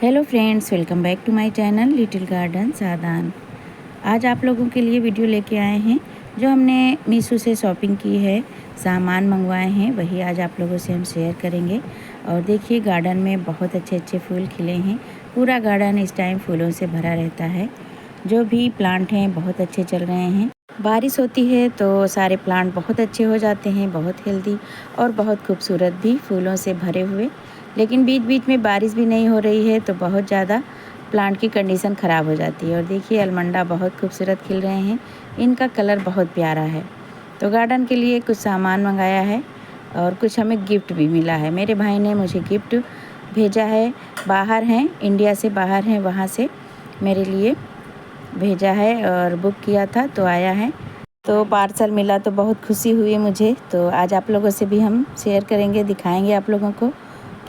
Hello friends, welcome back to my channel little garden सादान। आज आप लोगों के लिए वीडियो लेके आए हैं जो हमने मीशो से शॉपिंग की है, सामान मंगवाए हैं, वही आज आप लोगों से हम शेयर करेंगे। और देखिए गार्डन में बहुत अच्छे अच्छे फूल खिले हैं। पूरा गार्डन इस टाइम फूलों से भरा रहता है। जो भी प्लांट हैं बहुत अच्छे चल रहे हैं। बारिश होती है तो सारे प्लांट बहुत अच्छे हो जाते हैं, बहुत हेल्दी और बहुत खूबसूरत भी, फूलों से भरे हुए। लेकिन बीच बीच में बारिश भी नहीं हो रही है तो बहुत ज़्यादा प्लांट की कंडीशन ख़राब हो जाती है। और देखिए अलमंडा बहुत खूबसूरत खिल रहे हैं, इनका कलर बहुत प्यारा है। तो गार्डन के लिए कुछ सामान मंगाया है और कुछ हमें गिफ्ट भी मिला है। मेरे भाई ने मुझे गिफ्ट भेजा है, बाहर हैं, इंडिया से बाहर हैं, वहाँ से मेरे लिए भेजा है और बुक किया था तो आया है। तो पार्सल मिला तो बहुत खुशी हुई मुझे। तो आज आप लोगों से भी हम शेयर करेंगे, दिखाएंगे आप लोगों को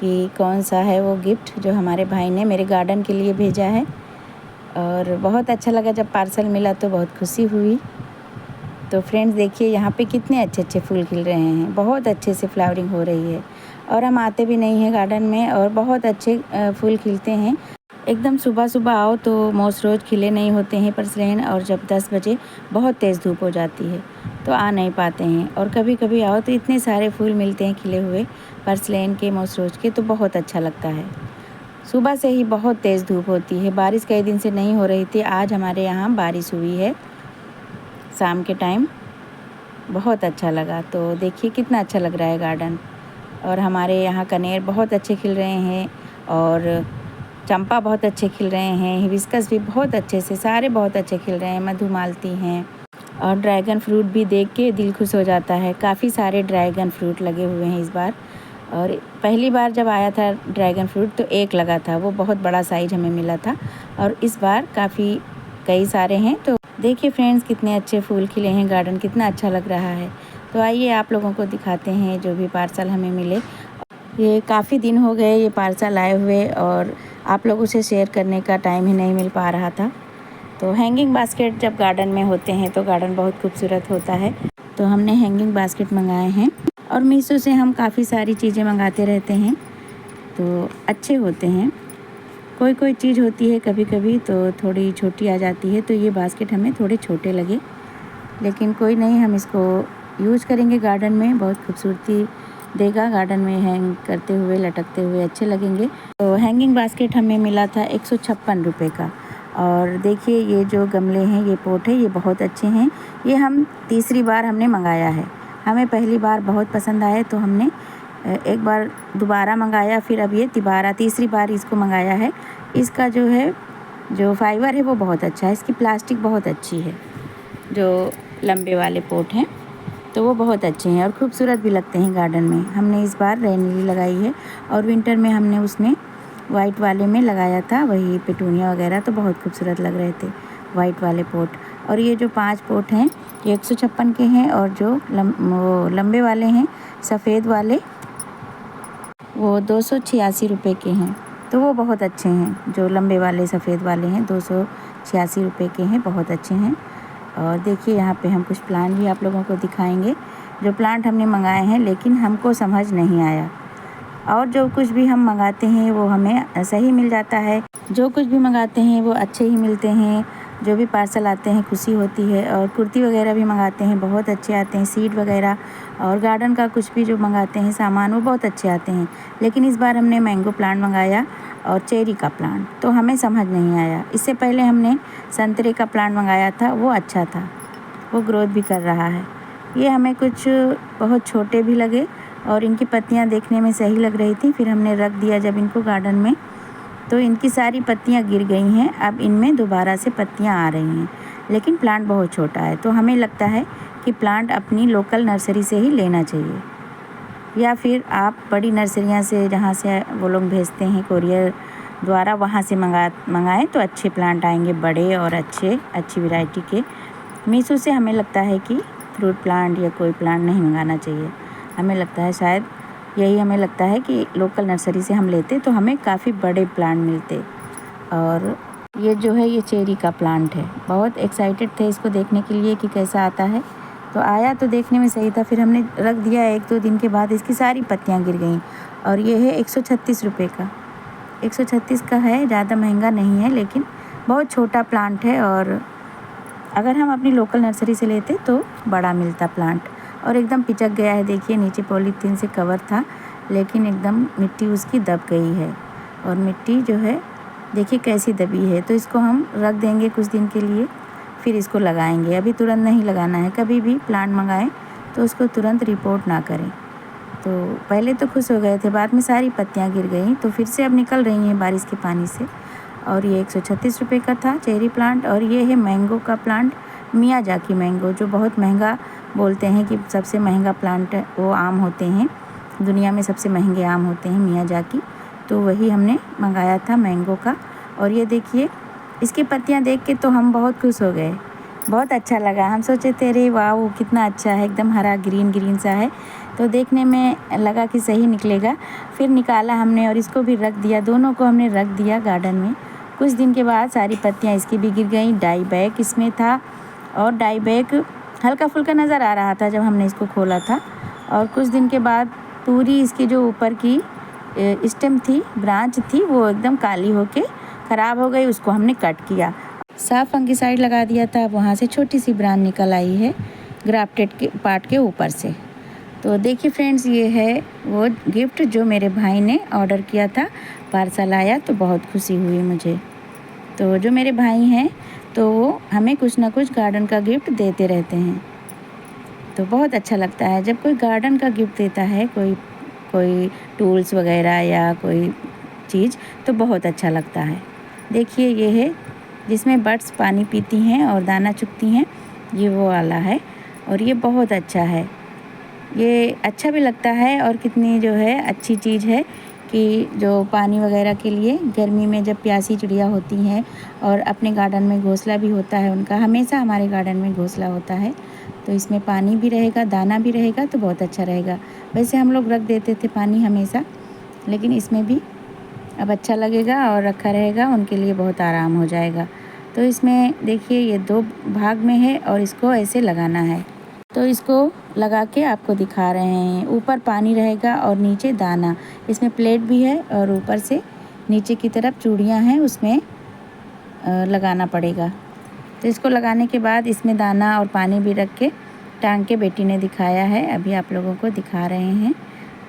कि कौन सा है वो गिफ्ट जो हमारे भाई ने मेरे गार्डन के लिए भेजा है। और बहुत अच्छा लगा जब पार्सल मिला तो बहुत खुशी हुई। तो फ्रेंड्स देखिए यहाँ पे कितने अच्छे अच्छे फूल खिल रहे हैं, बहुत अच्छे से फ्लावरिंग हो रही है। और हम आते भी नहीं हैं गार्डन में और बहुत अच्छे फूल खिलते हैं। एकदम सुबह सुबह आओ तो मोस्ट रोज़ खिले नहीं होते हैं पर्सलेन, और जब 10 बजे बहुत तेज़ धूप हो जाती है तो आ नहीं पाते हैं। और कभी कभी आओ तो इतने सारे फूल मिलते हैं खिले हुए पर्सलेन के, मोस्ट रोज़ के, तो बहुत अच्छा लगता है। सुबह से ही बहुत तेज़ धूप होती है, बारिश कई दिन से नहीं हो रही थी। आज हमारे यहाँ बारिश हुई है शाम के टाइम, बहुत अच्छा लगा। तो देखिए कितना अच्छा लग रहा है गार्डन। और हमारे यहाँ कनेर बहुत अच्छे खिल रहे हैं और चंपा बहुत अच्छे खिल रहे हैं, हिबिस्कस भी बहुत अच्छे से, सारे बहुत अच्छे खिल रहे हैं, मधुमालती हैं। और ड्रैगन फ्रूट भी देख के दिल खुश हो जाता है। काफ़ी सारे ड्रैगन फ्रूट लगे हुए हैं इस बार। और पहली बार जब आया था ड्रैगन फ्रूट तो एक लगा था, वो बहुत बड़ा साइज हमें मिला था। और इस बार काफ़ी कई सारे हैं। तो देखिए फ्रेंड्स कितने अच्छे फूल खिले हैं, गार्डन कितना अच्छा लग रहा है। तो आइए आप लोगों को दिखाते हैं जो भी पार्सल हमें मिले। ये काफ़ी दिन हो गए ये पार्सल आए हुए और आप लोगों से शेयर करने का टाइम ही नहीं मिल पा रहा था। तो हैंगिंग बास्केट जब गार्डन में होते हैं तो गार्डन बहुत खूबसूरत होता है। तो हमने हैंगिंग बास्केट मंगाए हैं। और मीशो से हम काफ़ी सारी चीज़ें मंगाते रहते हैं तो अच्छे होते हैं। कोई कोई चीज़ होती है कभी कभी तो थोड़ी छोटी आ जाती है, तो ये बास्केट हमें थोड़े छोटे लगे, लेकिन कोई नहीं, हम इसको यूज़ करेंगे गार्डन में, बहुत खूबसूरती देगा गार्डन में, हैंग करते हुए लटकते हुए अच्छे लगेंगे। तो हैंगिंग बास्केट हमें मिला था 156 रुपये का। और देखिए ये जो गमले हैं, ये पॉट है, ये बहुत अच्छे हैं। ये हम तीसरी बार हमने मंगाया है। हमें पहली बार बहुत पसंद आए तो हमने एक बार दोबारा मंगाया, फिर अब ये दोबारा तीसरी बार इसको मंगाया है। इसका जो है, जो फाइबर है वो बहुत अच्छा है, इसकी प्लास्टिक बहुत अच्छी है। जो लंबे वाले पॉट हैं तो वो बहुत अच्छे हैं और खूबसूरत भी लगते हैं गार्डन में। हमने इस बार रेन लिली लगाई है और विंटर में हमने उसमें वाइट वाले में लगाया था, वही पेटूनिया वगैरह, तो बहुत खूबसूरत लग रहे थे वाइट वाले पॉट। और ये जो 5 पॉट हैं ये 156 के हैं, और जो वो लंबे वाले हैं सफ़ेद वाले वो 286 रुपये के हैं। तो वो बहुत अच्छे हैं, जो लंबे वाले सफ़ेद वाले हैं 286 रुपये के हैं, बहुत अच्छे हैं। और देखिए यहाँ पे हम कुछ प्लांट भी आप लोगों को दिखाएंगे, जो प्लांट हमने मंगाए हैं लेकिन हमको समझ नहीं आया। और जो कुछ भी हम मंगाते हैं वो हमें सही मिल जाता है, जो कुछ भी मंगाते हैं वो अच्छे ही मिलते हैं। जो भी पार्सल आते हैं खुशी होती है। और कुर्ती वगैरह भी मंगाते हैं, बहुत अच्छे आते हैं, सीड वगैरह और गार्डन का कुछ भी जो मंगाते हैं सामान वो बहुत अच्छे आते हैं। लेकिन इस बार हमने मैंगो प्लांट मंगाया और चेरी का प्लांट, तो हमें समझ नहीं आया। इससे पहले हमने संतरे का प्लांट मंगाया था, वो अच्छा था, वो ग्रोथ भी कर रहा है। ये हमें कुछ बहुत छोटे भी लगे और इनकी पत्तियां देखने में सही लग रही थी। फिर हमने रख दिया जब इनको गार्डन में, तो इनकी सारी पत्तियां गिर गई हैं। अब इनमें दोबारा से पत्तियां आ रही हैं, लेकिन प्लांट बहुत छोटा है। तो हमें लगता है कि प्लांट अपनी लोकल नर्सरी से ही लेना चाहिए, या फिर आप बड़ी नर्सरियां से, जहां से वो लोग भेजते हैं कोरियर द्वारा, वहां से मंगाएं तो अच्छे प्लांट आएंगे, बड़े और अच्छी वैरायटी के। मीशो से हमें लगता है कि फ्रूट प्लांट या कोई प्लांट नहीं मंगाना चाहिए। हमें लगता है शायद यही, हमें लगता है कि लोकल नर्सरी से हम लेते तो हमें काफ़ी बड़े प्लांट मिलते। और ये जो है ये चेरी का प्लांट है, बहुत एक्साइटेड थे इसको देखने के लिए कि कैसा आता है। तो आया तो देखने में सही था, फिर हमने रख दिया। 1-2 दिन के बाद इसकी सारी पत्तियां गिर गईं। और ये है 136 रुपये का। 136 का है, ज़्यादा महंगा नहीं है, लेकिन बहुत छोटा प्लांट है और अगर हम अपनी लोकल नर्सरी से लेते तो बड़ा मिलता प्लांट। और एकदम पिचक गया है, देखिए नीचे पॉलीथीन से कवर था लेकिन एकदम मिट्टी उसकी दब गई है और मिट्टी जो है देखिए कैसी दबी है। तो इसको हम रख देंगे कुछ दिन के लिए, फिर इसको लगाएंगे। अभी तुरंत नहीं लगाना है, कभी भी प्लांट मंगाएं तो उसको तुरंत रिपोर्ट ना करें। तो पहले तो खुश हो गए थे, बाद में सारी पत्तियां गिर गई, तो फिर से अब निकल रही हैं बारिश के पानी से। और ये 136 रुपये का था चेरी प्लांट। और ये है मैंगो का प्लांट, मियाजाकी मैंगो, जो बहुत महंगा बोलते हैं कि सबसे महंगा प्लांट वो आम होते हैं, दुनिया में सबसे महंगे आम होते हैं मियाजाकी। तो वही हमने मंगाया था मैंगो का। और ये देखिए इसकी पत्तियां देख के तो हम बहुत खुश हो गए, बहुत अच्छा लगा। हम सोचे थे अरे वाह कितना अच्छा है, एकदम हरा ग्रीन ग्रीन सा है। तो देखने में लगा कि सही निकलेगा, फिर निकाला हमने और इसको भी रख दिया, दोनों को हमने रख दिया गार्डन में। कुछ दिन के बाद सारी पत्तियां इसकी भी गिर गई। डाई बैग इसमें था और डाई बैग हल्का फुल्का नज़र आ रहा था जब हमने इसको खोला था। और कुछ दिन के बाद पूरी इसकी जो ऊपर की स्टेम थी, ब्रांच थी, वो एकदम काली होके ख़राब हो गई, उसको हमने कट किया, साफ फंगिसाइड लगा दिया था। वहाँ से छोटी सी ब्रांच निकल आई है ग्राफ्टेड के पार्ट के ऊपर से। तो देखिए फ्रेंड्स, ये है वो गिफ्ट जो मेरे भाई ने ऑर्डर किया था, पार्सल आया तो बहुत खुशी हुई मुझे। तो जो मेरे भाई हैं तो वो हमें कुछ ना कुछ गार्डन का गिफ्ट देते रहते हैं, तो बहुत अच्छा लगता है जब कोई गार्डन का गिफ्ट देता है, कोई टूल्स वगैरह या कोई चीज़, तो बहुत अच्छा लगता है। देखिए ये है जिसमें बर्ड्स पानी पीती हैं और दाना चुगती हैं, ये वो वाला है और ये बहुत अच्छा है, ये अच्छा भी लगता है। और कितनी जो है अच्छी चीज़ है कि जो पानी वगैरह के लिए गर्मी में जब प्यासी चिड़िया होती हैं और अपने गार्डन में घोंसला भी होता है उनका, हमेशा हमारे गार्डन में घोंसला होता है, तो इसमें पानी भी रहेगा, दाना भी रहेगा, तो बहुत अच्छा रहेगा। वैसे हम लोग रख देते थे पानी हमेशा, लेकिन इसमें भी अब अच्छा लगेगा और रखा रहेगा, उनके लिए बहुत आराम हो जाएगा। तो इसमें देखिए ये 2 भाग में है और इसको ऐसे लगाना है, तो इसको लगा के आपको दिखा रहे हैं। ऊपर पानी रहेगा और नीचे दाना, इसमें प्लेट भी है और ऊपर से नीचे की तरफ चूड़ियाँ हैं, उसमें लगाना पड़ेगा। तो इसको लगाने के बाद इसमें दाना और पानी भी रख के टांग के बेटी ने दिखाया है, अभी आप लोगों को दिखा रहे हैं।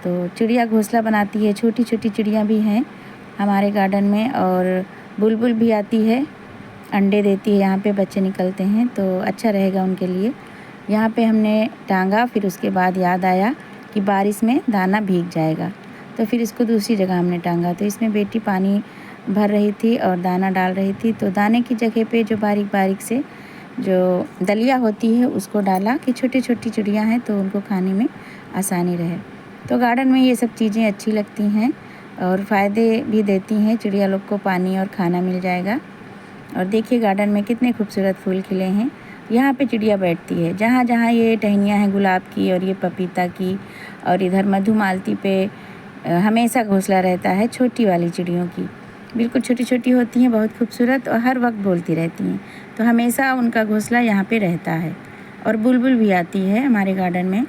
तो चिड़िया घोंसला बनाती है, छोटी छोटी चिड़िया भी हैं हमारे गार्डन में, और बुलबुल भी आती है, अंडे देती है, यहाँ पे बच्चे निकलते हैं, तो अच्छा रहेगा उनके लिए। यहाँ पे हमने टांगा, फिर उसके बाद याद आया कि बारिश में दाना भीग जाएगा, तो फिर इसको दूसरी जगह हमने टांगा। तो इसमें बेटी पानी भर रही थी और दाना डाल रही थी, तो दाने की जगह पे जो बारीक बारीक से जो दलिया होती है उसको डाला कि छोटी छोटी चिड़िया हैं तो उनको खाने में आसानी रहे। तो गार्डन में ये सब चीज़ें अच्छी लगती हैं और फ़ायदे भी देती हैं, चिड़िया लोग को पानी और खाना मिल जाएगा। और देखिए गार्डन में कितने खूबसूरत फूल खिले हैं, यहाँ पे चिड़िया बैठती है, जहाँ जहाँ ये टहनियाँ हैं गुलाब की और ये पपीता की, और इधर मधुमालती पे हमेशा घोंसला रहता है छोटी वाली चिड़ियों की, बिल्कुल छोटी छोटी होती हैं, बहुत खूबसूरत और हर वक्त बोलती रहती हैं, तो हमेशा उनका घोंसला यहाँ पे रहता है। और बुलबुल भी आती है हमारे गार्डन में,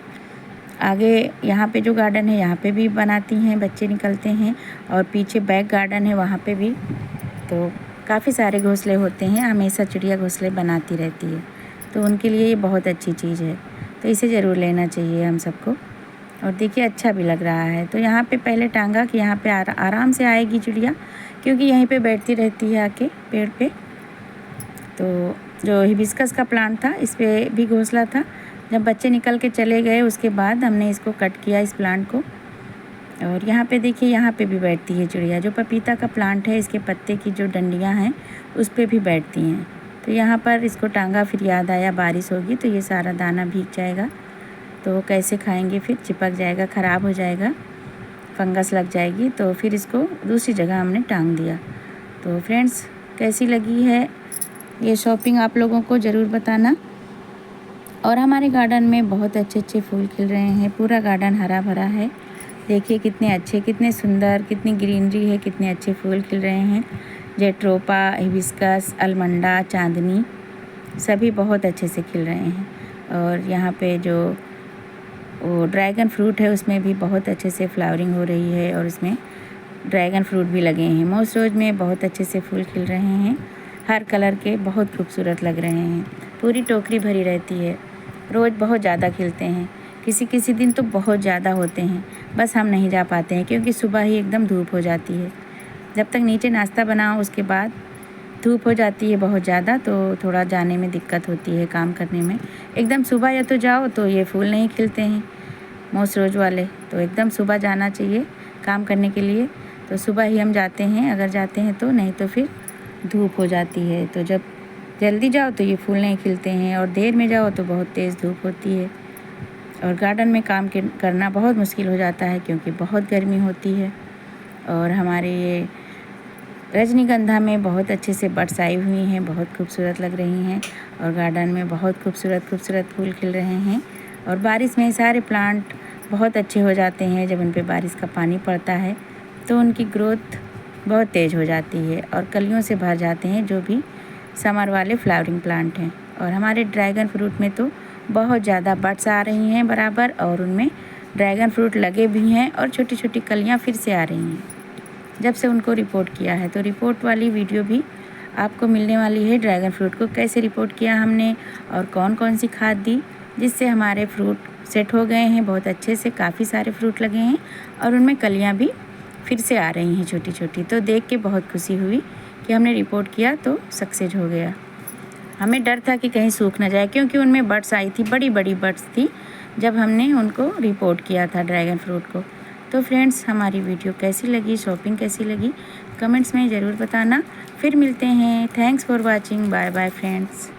आगे यहाँ पे जो गार्डन है यहाँ पे भी बनाती हैं, बच्चे निकलते हैं, और पीछे बैक गार्डन है वहाँ पे भी, तो काफ़ी सारे घोंसले होते हैं, हमेशा चिड़िया घोंसले बनाती रहती है, तो उनके लिए ये बहुत अच्छी चीज़ है, तो इसे ज़रूर लेना चाहिए हम सबको। और देखिए अच्छा भी लग रहा है। तो यहाँ पे पहले टांगा कि यहाँ पे आराम से आएगी चिड़िया, क्योंकि यहीं पे बैठती रहती है आके पेड़ पे। तो जो हिबिस्कस का प्लांट था इस पे भी घोंसला था, जब बच्चे निकल के चले गए उसके बाद हमने इसको कट किया इस प्लांट को। और यहाँ पे देखिए यहाँ पे भी बैठती है चिड़िया, जो पपीता का प्लांट है इसके पत्ते की जो डंडियाँ हैं उस पर भी बैठती हैं। तो यहाँ पर इसको टांगा, फिर याद आया बारिश होगी तो ये सारा दाना भीग जाएगा, तो कैसे खाएंगे, फिर चिपक जाएगा, ख़राब हो जाएगा, फंगस लग जाएगी, तो फिर इसको दूसरी जगह हमने टांग दिया। तो फ्रेंड्स कैसी लगी है ये शॉपिंग आप लोगों को ज़रूर बताना। और हमारे गार्डन में बहुत अच्छे अच्छे फूल खिल रहे हैं, पूरा गार्डन हरा भरा है, देखिए कितने अच्छे, कितने सुंदर, कितनी ग्रीनरी है, कितने अच्छे फूल खिल रहे हैं। जेट्रोपा, हिबिस्कस, अलमंडा, चांदनी, सभी बहुत अच्छे से खिल रहे हैं। और यहाँ पे जो वो ड्रैगन फ्रूट है उसमें भी बहुत अच्छे से फ्लावरिंग हो रही है, और उसमें ड्रैगन फ्रूट भी लगे हैं। मोस्ट रोज़ में बहुत अच्छे से फूल खिल रहे हैं, हर कलर के बहुत खूबसूरत लग रहे हैं। पूरी टोकरी भरी रहती है, रोज़ बहुत ज़्यादा खिलते हैं। किसी किसी दिन तो बहुत ज़्यादा होते हैं, बस हम नहीं जा पाते हैं क्योंकि सुबह ही एकदम धूप हो जाती है। जब तक नीचे नाश्ता बनाओ उसके बाद धूप हो जाती है बहुत ज़्यादा, तो थोड़ा जाने में दिक्कत होती है, काम करने में। एकदम सुबह या तो जाओ तो ये फूल नहीं खिलते हैं मोस्ट रोज़ वाले, तो एकदम सुबह जाना चाहिए काम करने के लिए। तो सुबह ही हम जाते हैं अगर जाते हैं तो, नहीं तो फिर धूप हो जाती है। तो जब जल्दी जाओ तो ये फूल नहीं खिलते हैं और देर में जाओ तो बहुत तेज़ धूप होती है और गार्डन में काम करना बहुत मुश्किल हो जाता है क्योंकि बहुत गर्मी होती है। और हमारे ये रजनीगंधा में बहुत अच्छे से बड्स आई हुई हैं, बहुत खूबसूरत लग रही हैं और गार्डन में बहुत खूबसूरत खूबसूरत फूल खिल रहे हैं। और बारिश में सारे प्लांट बहुत अच्छे हो जाते हैं। जब उन पे बारिश का पानी पड़ता है तो उनकी ग्रोथ बहुत तेज़ हो जाती है और कलियों से भर जाते हैं जो भी समर वाले फ्लावरिंग प्लांट हैं। और हमारे ड्रैगन फ्रूट में तो बहुत ज़्यादा बड्स आ रही हैं बराबर, और उनमें ड्रैगन फ्रूट लगे भी हैं और छोटी छोटी कलियाँ फिर से आ रही हैं जब से उनको रिपोर्ट किया है। तो रिपोर्ट वाली वीडियो भी आपको मिलने वाली है, ड्रैगन फ्रूट को कैसे रिपोर्ट किया हमने और कौन कौन सी खाद दी जिससे हमारे फ्रूट सेट हो गए हैं बहुत अच्छे से। काफ़ी सारे फ्रूट लगे हैं और उनमें कलियां भी फिर से आ रही हैं छोटी छोटी। तो देख के बहुत खुशी हुई कि हमने रिपोर्ट किया तो सक्सेस हो गया। हमें डर था कि कहीं सूख ना जाए क्योंकि उनमें बड्स आई थी, बड़ी बड़ी बड्स थी जब हमने उनको रिपोर्ट किया था ड्रैगन फ्रूट को। तो फ्रेंड्स, हमारी वीडियो कैसी लगी, शॉपिंग कैसी लगी, कमेंट्स में ज़रूर बताना। फिर मिलते हैं। Thanks for watching. Bye bye friends.